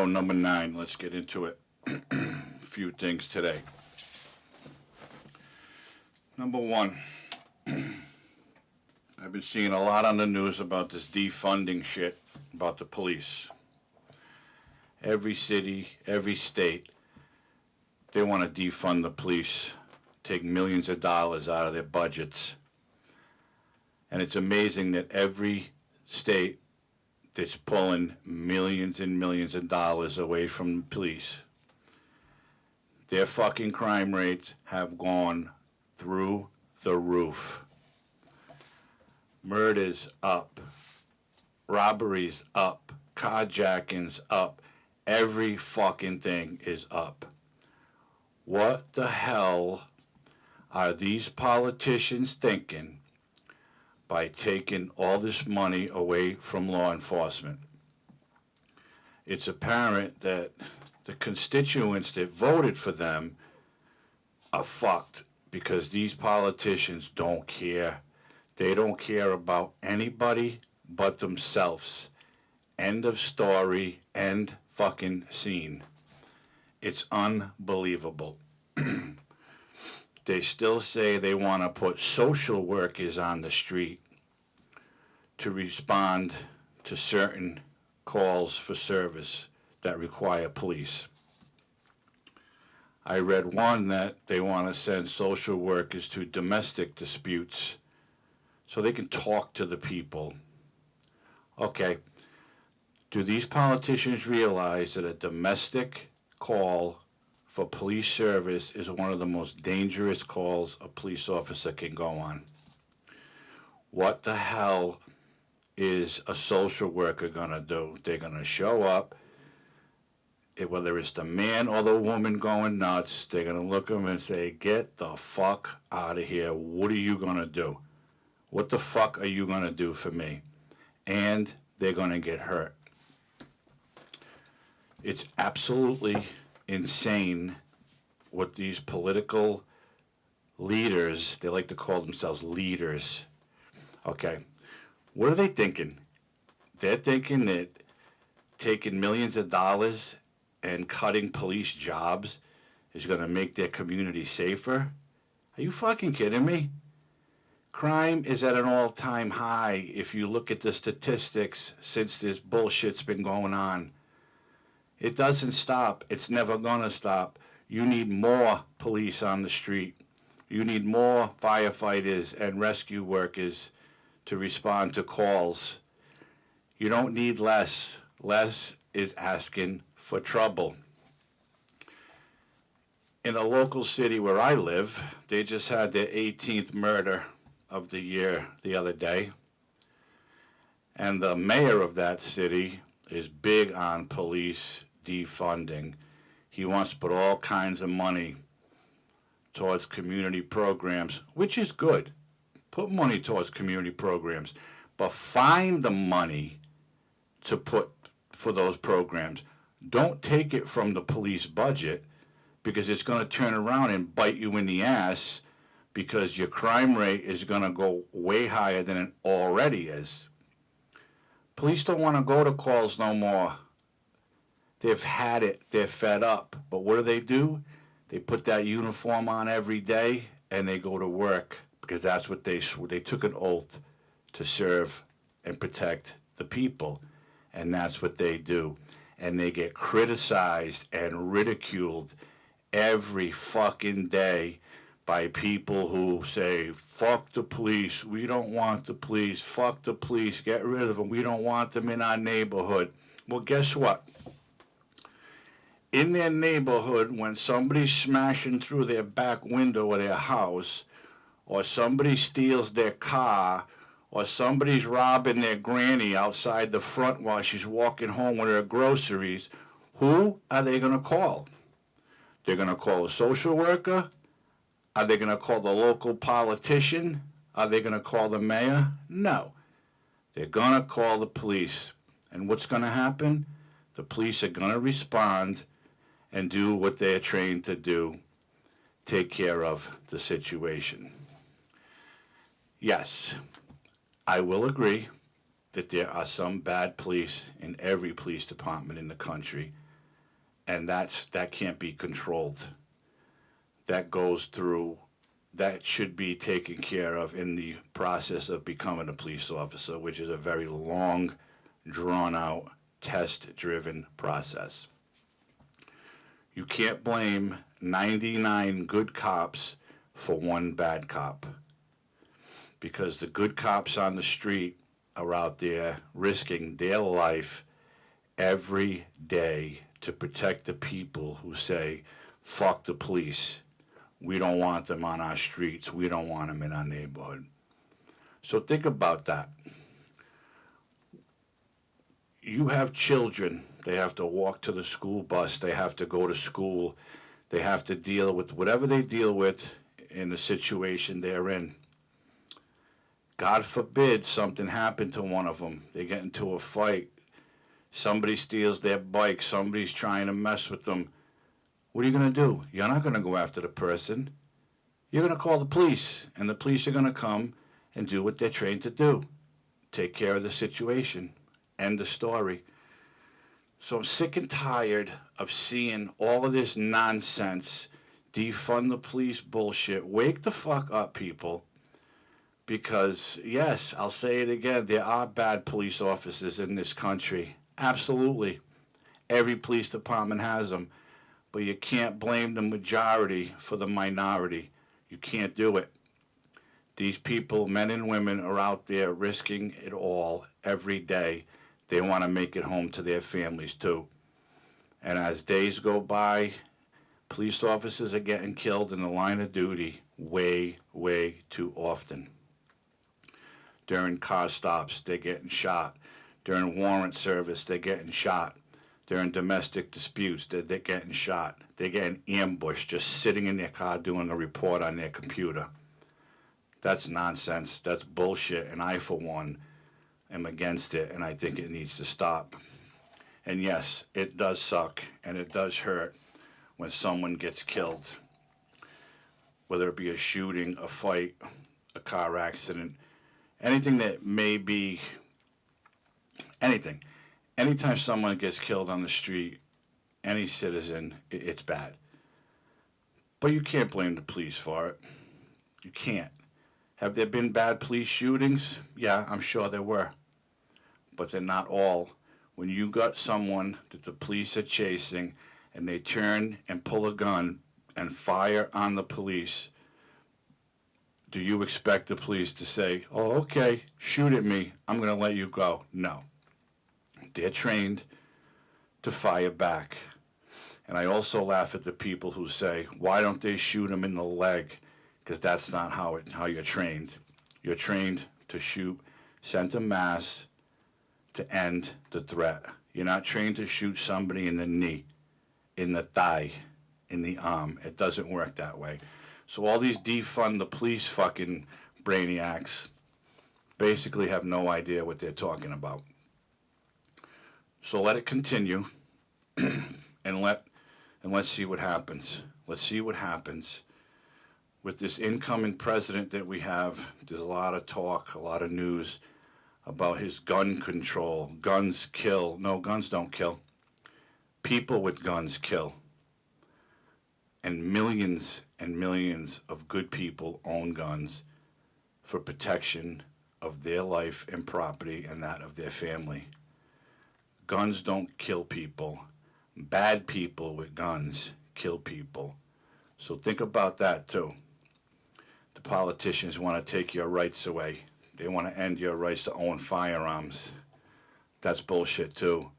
show number 9. Let's get into it. A few things today. Number 1, I've been seeing a lot on the news about this defunding shit about the police. Every city, every state, they want to defund the police, take millions of dollars out of their budgets. And it's amazing that every state that's pulling millions and millions of dollars away from the police, their fucking crime rates have gone through the roof. Murders up, robberies up, carjackings up, every fucking thing is up. What the hell are these politicians thinking by taking all this money away from law enforcement? It's apparent that the constituents that voted for them are fucked because these politicians don't care. They don't care about anybody but themselves. End of story, end fucking scene. It's unbelievable. They still say they want to put social workers on the street to respond to certain calls for service that require police. I read one that they want to send social workers to domestic disputes so they can talk to the people. Okay, do these politicians realize that a domestic call for police service is one of the most dangerous calls a police officer can go on? What the hell is a social worker gonna do? They're gonna show up, whether it's the man or the woman going nuts, they're gonna look at them and say, get the fuck out of here. What are you gonna do? What the fuck are you gonna do for me? And they're gonna get hurt. It's absolutely insane what these political leaders, they like to call themselves leaders. Okay, what are they thinking? They're thinking that taking millions of dollars and cutting police jobs is going to make their community safer? Are you fucking kidding me? Crime is at an all-time high if you look at the statistics since this bullshit's been going on. It doesn't stop. It's never going to stop. You need more police on the street. You need more firefighters and rescue workers to respond to calls. You don't need less. Less is asking for trouble. In a local city where I live, they just had their 18th murder of the year the other day. And the mayor of that city is big on police defunding. He wants to put all kinds of money towards community programs, which is good. Put money towards community programs, but find the money to put for those programs. Don't take it from the police budget, because it's going to turn around and bite you in the ass, because your crime rate is going to go way higher than it already is. Police don't want to go to calls no more. They've had it. They're fed up. But what do? They put that uniform on every day and they go to work, because that's what they took an oath to serve and protect the people. And that's what they do. And they get criticized and ridiculed every fucking day by people who say, fuck the police, we don't want the police, fuck the police, get rid of them, we don't want them in our neighborhood. Well, guess what? In their neighborhood, when somebody's smashing through their back window of their house, or somebody steals their car, or somebody's robbing their granny outside the front while she's walking home with her groceries, who are they going to call? They're going to call a social worker? Are they going to call the local politician? Are they going to call the mayor? No. They're going to call the police. And what's going to happen? The police are going to respond and do what they're trained to do, take care of the situation. Yes, I will agree that there are some bad police in every police department in the country. and that can't be controlled. That goes through, that should be taken care of in the process of becoming a police officer, which is a very long, drawn out, test driven process. You can't blame 99 good cops for one bad cop, because the good cops on the street are out there risking their life every day to protect the people who say, fuck the police. We don't want them on our streets. We don't want them in our neighborhood. So think about that. You have children. They have to walk to the school bus. They have to go to school. They have to deal with whatever they deal with in the situation they're in. God forbid something happened to one of them. They get into a fight. Somebody steals their bike. Somebody's trying to mess with them. What are you going to do? You're not going to go after the person. You're going to call the police, and the police are going to come and do what they're trained to do. Take care of the situation. End the story. So I'm sick and tired of seeing all of this nonsense, defund the police bullshit. Wake the fuck up, people. Because, yes, I'll say it again, there are bad police officers in this country. Absolutely. Every police department has them. But you can't blame the majority for the minority. You can't do it. These people, men and women, are out there risking it all every day. They want to make it home to their families too. And as days go by, police officers are getting killed in the line of duty way, way too often. During car stops, they're getting shot. During warrant service, they're getting shot. During domestic disputes, they're getting shot. They're getting ambushed just sitting in their car doing a report on their computer. That's nonsense. That's bullshit. And I, for one, am against it, and I think it needs to stop. And yes, it does suck, and it does hurt when someone gets killed, whether it be a shooting, a fight, a car accident, anything that may be, anything. Anytime someone gets killed on the street, any citizen, it's bad. But you can't blame the police for it. You can't. Have there been bad police shootings? Yeah, I'm sure there were. But they're not all. When you got someone that the police are chasing and they turn and pull a gun and fire on the police, do you expect the police to say, oh, okay, shoot at me, I'm going to let you go? No. They're trained to fire back. And I also laugh at the people who say, why don't they shoot him in the leg? Because that's not how you're trained. You're trained to shoot center mass to end the threat. You're not trained to shoot somebody in the knee, in the thigh, in the arm. It doesn't work that way. So all these defund the police fucking brainiacs basically have no idea what they're talking about. So let it continue, and let's see what happens. Let's see what happens. With this incoming president that we have, there's a lot of talk, a lot of news about his gun control. Guns kill. No, guns don't kill. People with guns kill. And millions of good people own guns for protection of their life and property and that of their family. Guns don't kill people. Bad people with guns kill people. So think about that too. The politicians want to take your rights away. They want to end your rights to own firearms. That's bullshit too,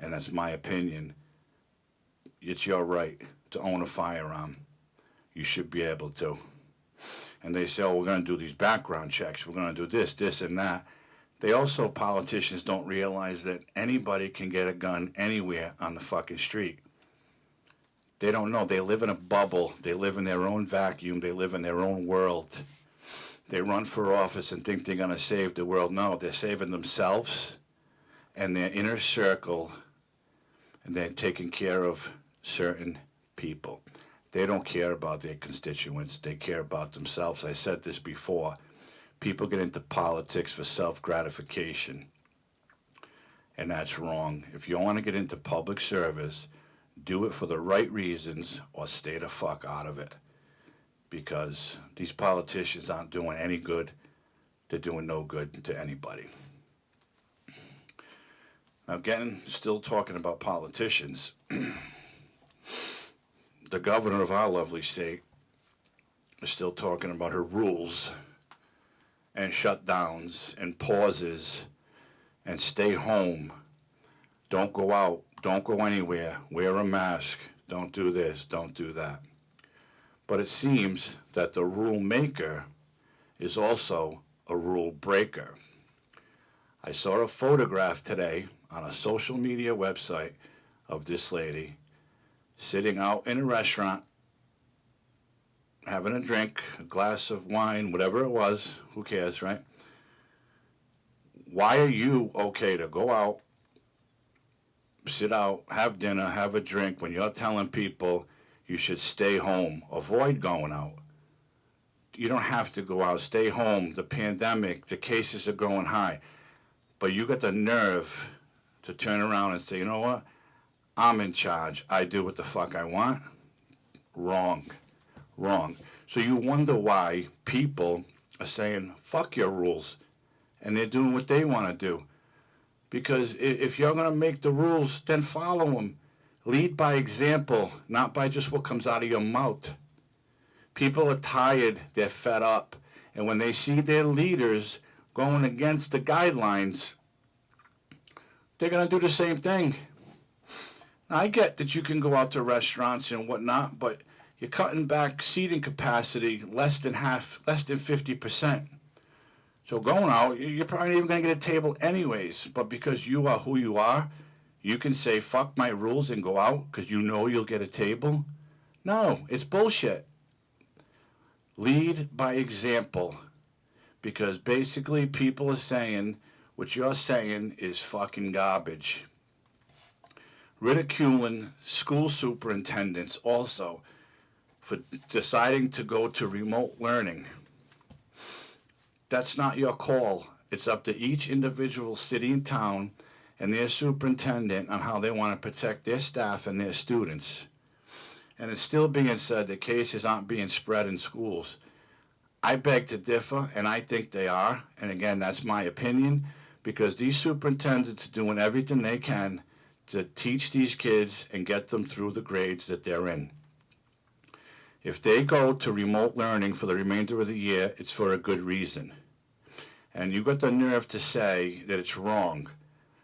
and that's my opinion. It's your right to own a firearm. You should be able to. And they say, oh, we're going to do these background checks. We're going to do this, and that. They also, politicians don't realize that anybody can get a gun anywhere on the fucking street. They don't know. They live in a bubble. They live in their own vacuum. They live in their own world. They run for office and think they're going to save the world. No, they're saving themselves and their inner circle, and they're taking care of certain people. They don't care about their constituents. They care about themselves. I said this before. People get into politics for self-gratification, and that's wrong. If you want to get into public service, Do it for the right reasons or stay the fuck out of it. Because these politicians aren't doing any good. They're doing no good to anybody. Now, again, still talking about politicians, the governor of our lovely state is still talking about her rules and shutdowns and pauses and stay home. Don't go out. Don't go anywhere. Wear a mask. Don't do this. Don't do that. But it seems that the rule maker is also a rule breaker. I saw a photograph today on a social media website of this lady sitting out in a restaurant, having a drink, a glass of wine, whatever it was, who cares, right? Why are you okay to go out, sit out, have dinner, have a drink when you're telling people you should stay home, avoid going out? You don't have to go out, stay home. The pandemic, the cases are going high. But you got the nerve to turn around and say, you know what? I'm in charge. I do what the fuck I want. Wrong. So you wonder why people are saying, fuck your rules. And they're doing what they want to do. Because if you're going to make the rules, then follow them. Lead by example, not by just what comes out of your mouth. People are tired. They're fed up. And when they see their leaders going against the guidelines, they're going to do the same thing. Now, I get that you can go out to restaurants and whatnot, but you're cutting back seating capacity less than 50%. So going out, you're probably not even going to get a table anyways. But because you are who you are, you can say, fuck my rules and go out because you know you'll get a table. No, it's bullshit. Lead by example. Because basically people are saying what you're saying is fucking garbage. Ridiculing school superintendents also for deciding to go to remote learning. That's not your call. It's up to each individual city and town and their superintendent on how they want to protect their staff and their students. And it's still being said that cases aren't being spread in schools. I beg to differ, and I think they are. And again, that's my opinion, because these superintendents are doing everything they can to teach these kids and get them through the grades that they're in. If they go to remote learning for the remainder of the year, it's for a good reason. And you got the nerve to say that it's wrong.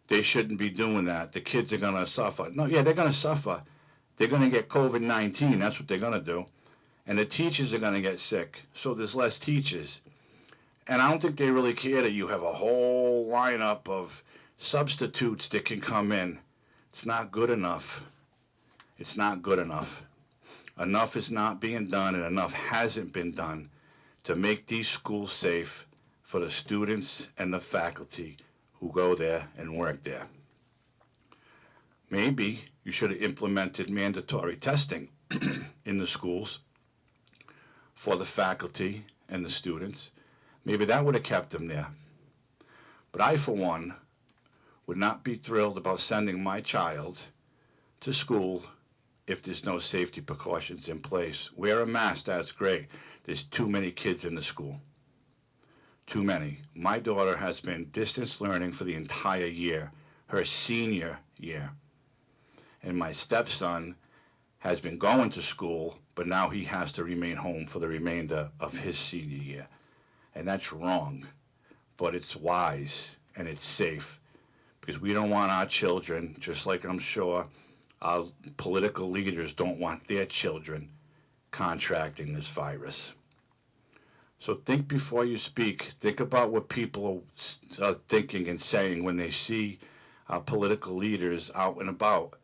They shouldn't be doing that. The kids are going to suffer. No, yeah, they're going to suffer. They're going to get COVID-19. That's what they're going to do. And the teachers are going to get sick. So there's less teachers. And I don't think they really care that you have a whole lineup of substitutes that can come in. It's not good enough. It's not good enough. Enough is not being done, and enough hasn't been done to make these schools safe for the students and the faculty who go there and work there. Maybe you should have implemented mandatory testing in the schools for the faculty and the students. Maybe that would have kept them there. But I, for one, would not be thrilled about sending my child to school if there's no safety precautions in place. Wear a mask, that's great. There's too many kids in the school. Too many. My daughter has been distance learning for the entire year, her senior year. And my stepson has been going to school, but now he has to remain home for the remainder of his senior year. And that's wrong, but it's wise and it's safe, because we don't want our children, just like I'm sure our political leaders don't want their children contracting this virus. So think before you speak. Think about what people are thinking and saying when they see our political leaders out and about,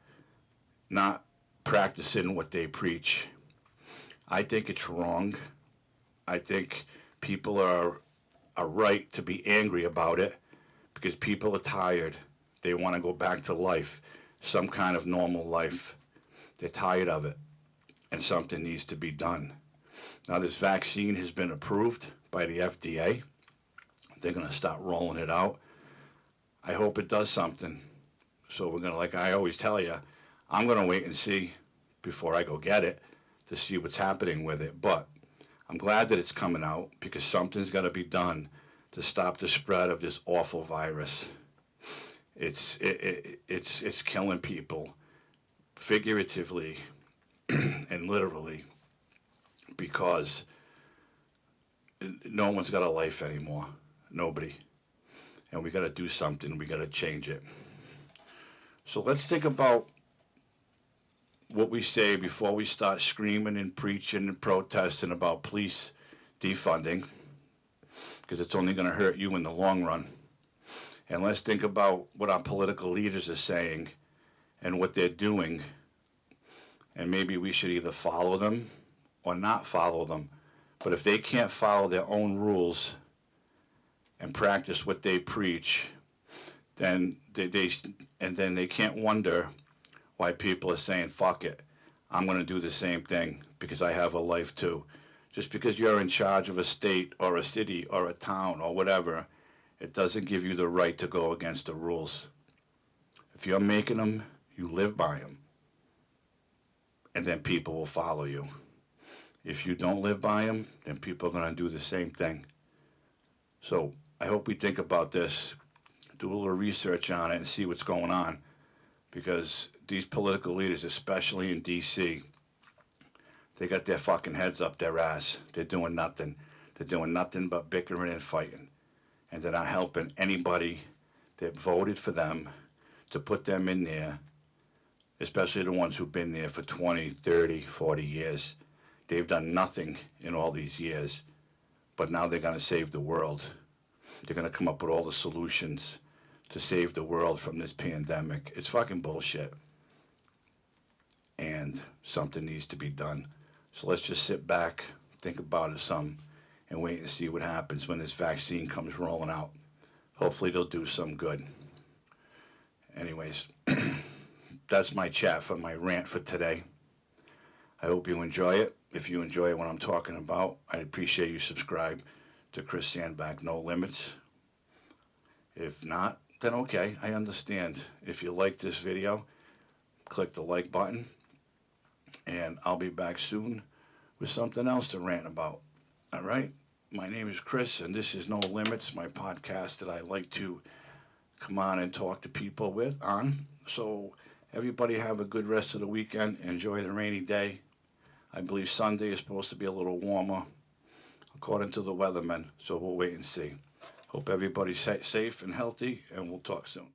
not practicing what they preach. I think it's wrong. I think people are right to be angry about it, because people are tired. They want to go back to life, some kind of normal life. They're tired of it, and something needs to be done. Now, this vaccine has been approved by the FDA. They're going to start rolling it out. I hope it does something. So we're going to, like I always tell you, I'm going to wait and see before I go get it to see what's happening with it. But I'm glad that it's coming out because something's got to be done to stop the spread of this awful virus. It's killing people figuratively and literally because no one's got a life anymore. Nobody. And we got to do something. We got to change it. So let's think about what we say before we start screaming and preaching and protesting about police defunding, because it's only going to hurt you in the long run. And let's think about what our political leaders are saying and what they're doing. And maybe we should either follow them or not follow them. But if they can't follow their own rules and practice what they preach, then they can't wonder why people are saying, fuck it, I'm going to do the same thing because I have a life too. Just because you're in charge of a state or a city or a town or whatever, it doesn't give you the right to go against the rules. If you're making them, you live by them. And then people will follow you. If you don't live by them, then people are going to do the same thing. So I hope we think about this, do a little research on it and see what's going on. Because these political leaders, especially in D.C., they got their fucking heads up their ass. They're doing nothing. They're doing nothing but bickering and fighting. And they're not helping anybody that voted for them to put them in there, especially the ones who've been there for 20, 30, 40 years. They've done nothing in all these years, but now they're going to save the world. They're going to come up with all the solutions to save the world from this pandemic. It's fucking bullshit. And something needs to be done. So let's just sit back, think about it some, and wait and see what happens when this vaccine comes rolling out. Hopefully they'll do some good. Anyways, that's my chat for my rant for today. I hope you enjoy it. If you enjoy what I'm talking about, I'd appreciate you subscribe to Chris Sandback No Limits. If not, then okay, I understand. If you like this video, click the like button, and I'll be back soon with something else to rant about. All right? My name is Chris, and this is No Limits, my podcast that I like to come on and talk to people on. So everybody have a good rest of the weekend. Enjoy the rainy day. I believe Sunday is supposed to be a little warmer, according to the weathermen, so we'll wait and see. Hope everybody's safe and healthy, and we'll talk soon.